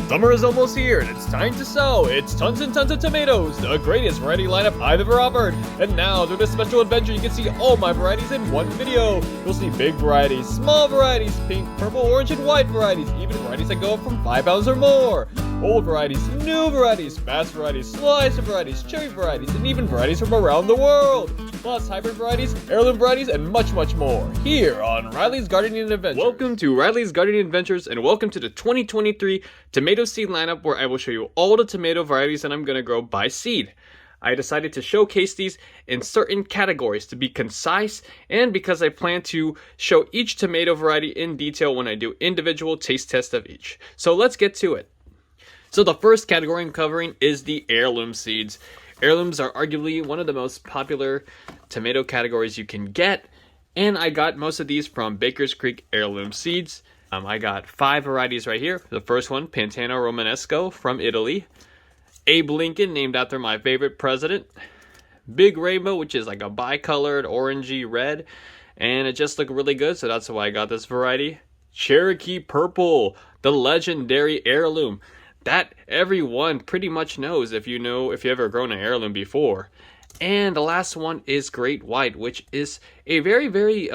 Summer is almost here and it's time to sow. It's tons and tons of tomatoes, the greatest variety lineup I've ever offered. And now, through this special adventure, you can see all my varieties in one video. You'll see big varieties, small varieties, pink, purple, orange, and white varieties, even varieties that go up from 5 pounds or more. Old varieties, new varieties, fast varieties, slice varieties, cherry varieties, and even varieties from around the world. Plus hybrid varieties, heirloom varieties, and much, much more. Here on Riley's Gardening Adventures. Welcome to Riley's Gardening Adventures, and welcome to the 2023 tomato seed lineup, where I will show you all the tomato varieties that I'm going to grow by seed. I decided to showcase these in certain categories to be concise, and because I plan to show each tomato variety in detail when I do individual taste tests of each. So let's get to it. So the first category I'm covering is the heirloom seeds. Heirlooms are arguably one of the most popular tomato categories you can get, and I got most of these from Baker's Creek Heirloom Seeds. I got 5 varieties right here. The first one, Pantano Romanesco from Italy. Abe Lincoln, named after my favorite president. Big Rainbow, which is like a bicolored orangey red, and it just looked really good, so that's why I got this variety. Cherokee Purple, the legendary heirloom that everyone pretty much knows if you ever grown an heirloom before. And the last one is Great White, which is a very, very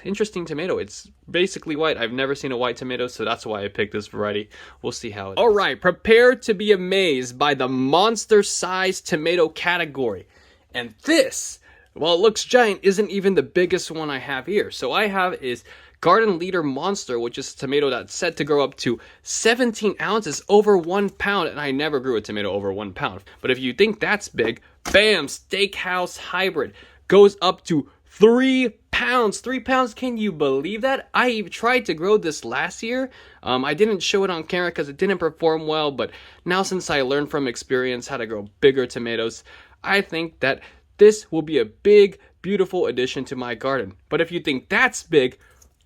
interesting tomato. It's basically white. I've never seen a white tomato, so that's why I picked this variety. We'll see how it is. All right, prepare to be amazed by the monster-sized tomato category. And this, while it looks giant, isn't even the biggest one I have here. So I have is Garden Leader Monster, which is a tomato that's said to grow up to 17 ounces, over 1 pound, and I never grew a tomato over 1 pound. But if you think that's big, bam, Steakhouse Hybrid goes up to 3 pounds. 3 pounds, can you believe that? I tried to grow this last year. I didn't show it on camera because it didn't perform well, but now since I learned from experience how to grow bigger tomatoes, I think that this will be a big, beautiful addition to my garden. But if you think that's big,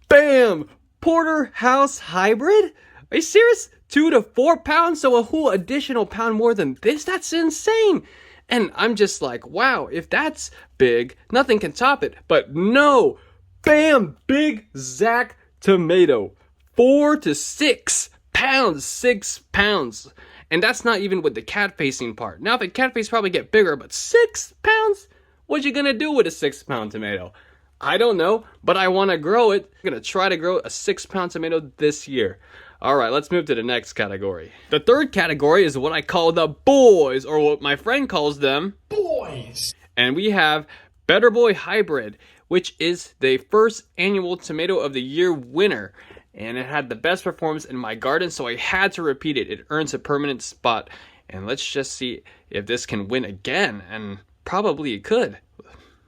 bam! Porterhouse Hybrid? Are you serious? 2 to 4 pounds, so a whole additional pound more than this? That's insane! And I'm just like, wow, if that's big, nothing can top it. But no! Bam! Big Zack tomato. 4 to 6 pounds. 6 pounds. And that's not even with the cat facing part. Now, the cat face probably get bigger, but 6 pounds? What you gonna do with a 6-pound tomato? I don't know, but I want to grow it. I'm going to try to grow a 6-pound tomato this year. All right, let's move to the next category. The third category is what I call the boys, or what my friend calls them, boys. And we have Better Boy Hybrid, which is the first annual Tomato of the Year winner. And it had the best performance in my garden, so I had to repeat it. It earns a permanent spot. And let's just see if this can win again. And probably it could.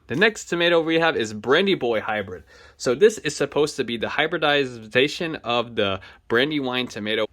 The next tomato we have is Brandy Boy Hybrid. So this is supposed to be the hybridization of the Brandywine tomato.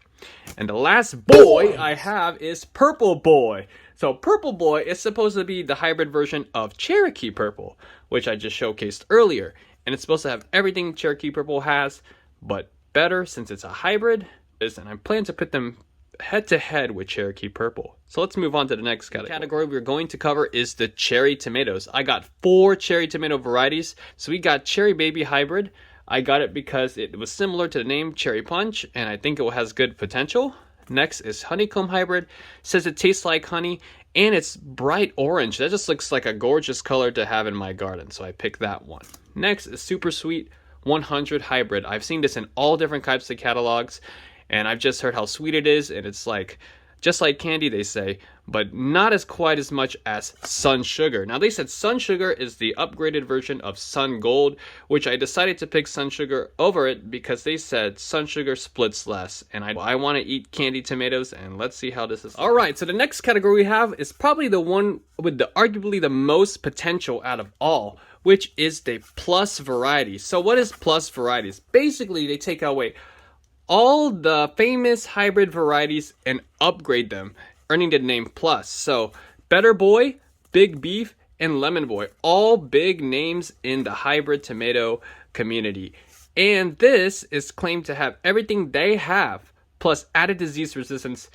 And the last boy I have is Purple Boy. So Purple Boy is supposed to be the hybrid version of Cherokee Purple, which I just showcased earlier. And it's supposed to have everything Cherokee Purple has, but better since it's a hybrid. And I plan to put them head to head with Cherokee Purple. So let's move on to the next category. The category we're going to cover is the cherry tomatoes. I got 4 cherry tomato varieties. So we got Cherry Baby Hybrid. I got it because it was similar to the name Cherry Punch, and I think it has good potential. Next is Honeycomb Hybrid. It says it tastes like honey, and it's bright orange. That just looks like a gorgeous color to have in my garden, so I picked that one. Next is Super Sweet 100 Hybrid. I've seen this in all different types of catalogs, and I've just heard how sweet it is, and it's like, just like candy, they say, but not as quite as much as Sun Sugar. Now, they said Sun Sugar is the upgraded version of Sun Gold, which I decided to pick Sun Sugar over it because they said Sun Sugar splits less, and I want to eat candy tomatoes, and let's see how this is. All right, so the next category we have is probably the one with arguably the most potential out of all, which is the plus varieties. So what is plus varieties? Basically, they take away all the famous hybrid varieties and upgrade them, earning the name Plus. So Better Boy, Big Beef, and Lemon Boy, all big names in the hybrid tomato community. And this is claimed to have everything they have, plus added disease resistance,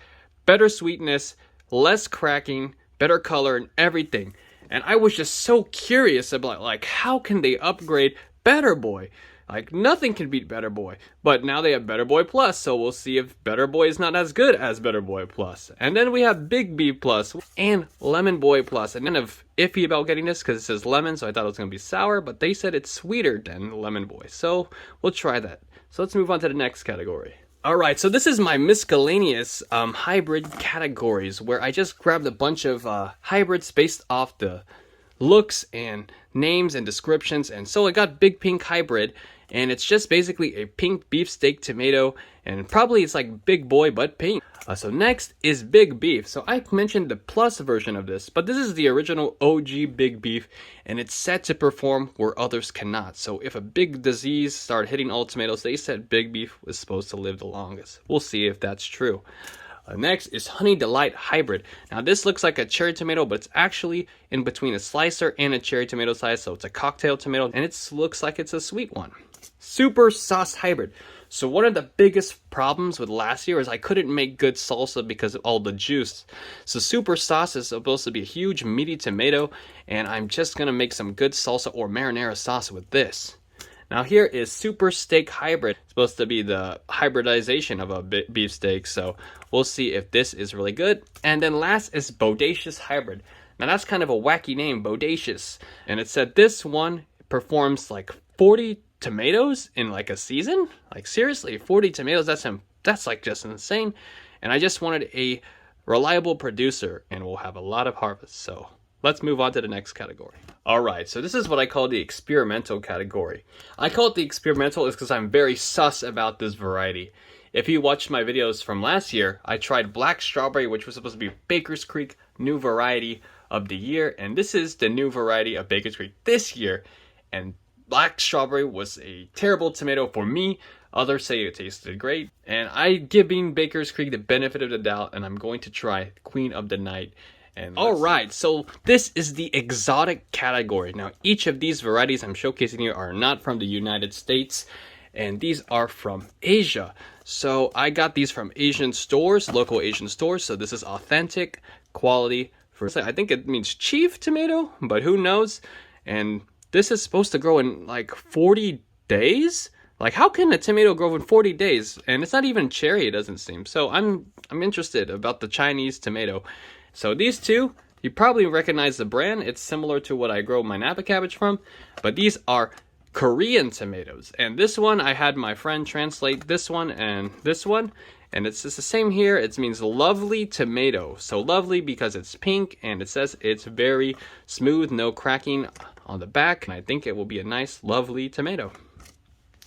better sweetness, less cracking, better color, and everything. And I was just so curious about, like, how can they upgrade Better Boy? Like, nothing can beat Better Boy. But now they have Better Boy Plus, so we'll see if Better Boy is not as good as Better Boy Plus. And then we have Big Beef Plus and Lemon Boy Plus. And kind of iffy about getting this because it says lemon, so I thought it was going to be sour, but they said it's sweeter than Lemon Boy. So we'll try that. So let's move on to the next category. Alright, so this is my miscellaneous hybrid categories, where I just grabbed a bunch of hybrids based off the looks and names and descriptions. And so I got Big Pink Hybrid, and it's just basically a pink beefsteak tomato, and probably it's like Big Boy but pink. So next is Big Beef. So I mentioned the plus version of this, but this is the original OG Big Beef, and it's set to perform where others cannot. So if a big disease started hitting all tomatoes, they said Big Beef was supposed to live the longest. We'll see if that's true. Next is Honey Delight Hybrid. Now this looks like a cherry tomato, but it's actually in between a slicer and a cherry tomato size, so it's a cocktail tomato, and it looks like it's a sweet one. Super Sauce Hybrid. So one of the biggest problems with last year is I couldn't make good salsa because of all the juice. So Super Sauce is supposed to be a huge meaty tomato, and I'm just gonna make some good salsa or marinara sauce with this. Now here is Super Steak Hybrid. It's supposed to be the hybridization of a beef steak, so we'll see if this is really good. And then last is Bodacious Hybrid. Now that's kind of a wacky name, Bodacious. And it said this one performs like 40 tomatoes in like a season. Like seriously, 40 tomatoes, that's like just insane. And I just wanted a reliable producer, and we'll have a lot of harvest. So let's move on to the next category. Alright, so this is what I call the experimental category. I call it the experimental is because I'm very sus about this variety. If you watched my videos from last year, I tried Black Strawberry, which was supposed to be Baker's Creek new variety of the year, and this is the new variety of Baker's Creek this year. And Black Strawberry was a terrible tomato for me. Others say it tasted great, and I giving Baker's Creek the benefit of the doubt, and I'm going to try Queen of the Night. Alright, so this is the exotic category. Now, each of these varieties I'm showcasing here are not from the United States, and these are from Asia. So I got these from Asian stores, local Asian stores, so this is authentic quality. I think it means chief tomato, but who knows? And this is supposed to grow in like 40 days? Like, how can a tomato grow in 40 days? And it's not even cherry, it doesn't seem. So I'm interested about the Chinese tomato. So these two, you probably recognize the brand. It's similar to what I grow my Napa cabbage from, but these are Korean tomatoes. And this one, I had my friend translate this one, and it's just the same here. It means lovely tomato. So lovely because it's pink, and it says it's very smooth, no cracking on the back. And I think it will be a nice, lovely tomato.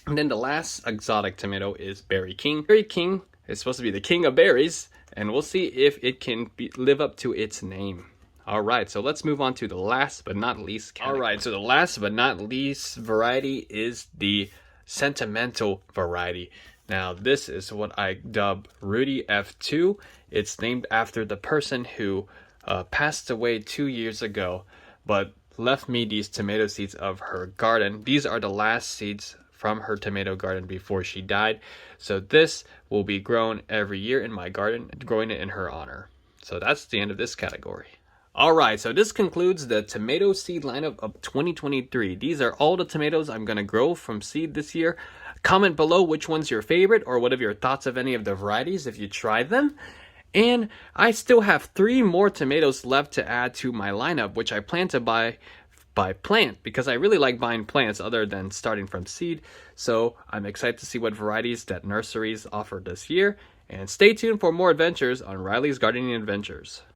And then the last exotic tomato is Berry King. Berry King is supposed to be the king of berries, and we'll see if it can live up to its name. Alright, so let's move on to the last but not least category. Alright, so the last but not least variety is the Sentimental variety. Now, this is what I dub Rudy F2. It's named after the person who passed away 2 years ago, but left me these tomato seeds of her garden. These are the last seeds from her tomato garden before she died. So this will be grown every year in my garden, growing it in her honor. So that's the end of this category. Alright, so this concludes the tomato seed lineup of 2023. These are all the tomatoes I'm going to grow from seed this year. Comment below which one's your favorite, or what are your thoughts of any of the varieties if you tried them. And I still have 3 more tomatoes left to add to my lineup, which I plan to buy by plant, because I really like buying plants other than starting from seed. So I'm excited to see what varieties that nurseries offer this year. And stay tuned for more adventures on Riley's Gardening Adventures.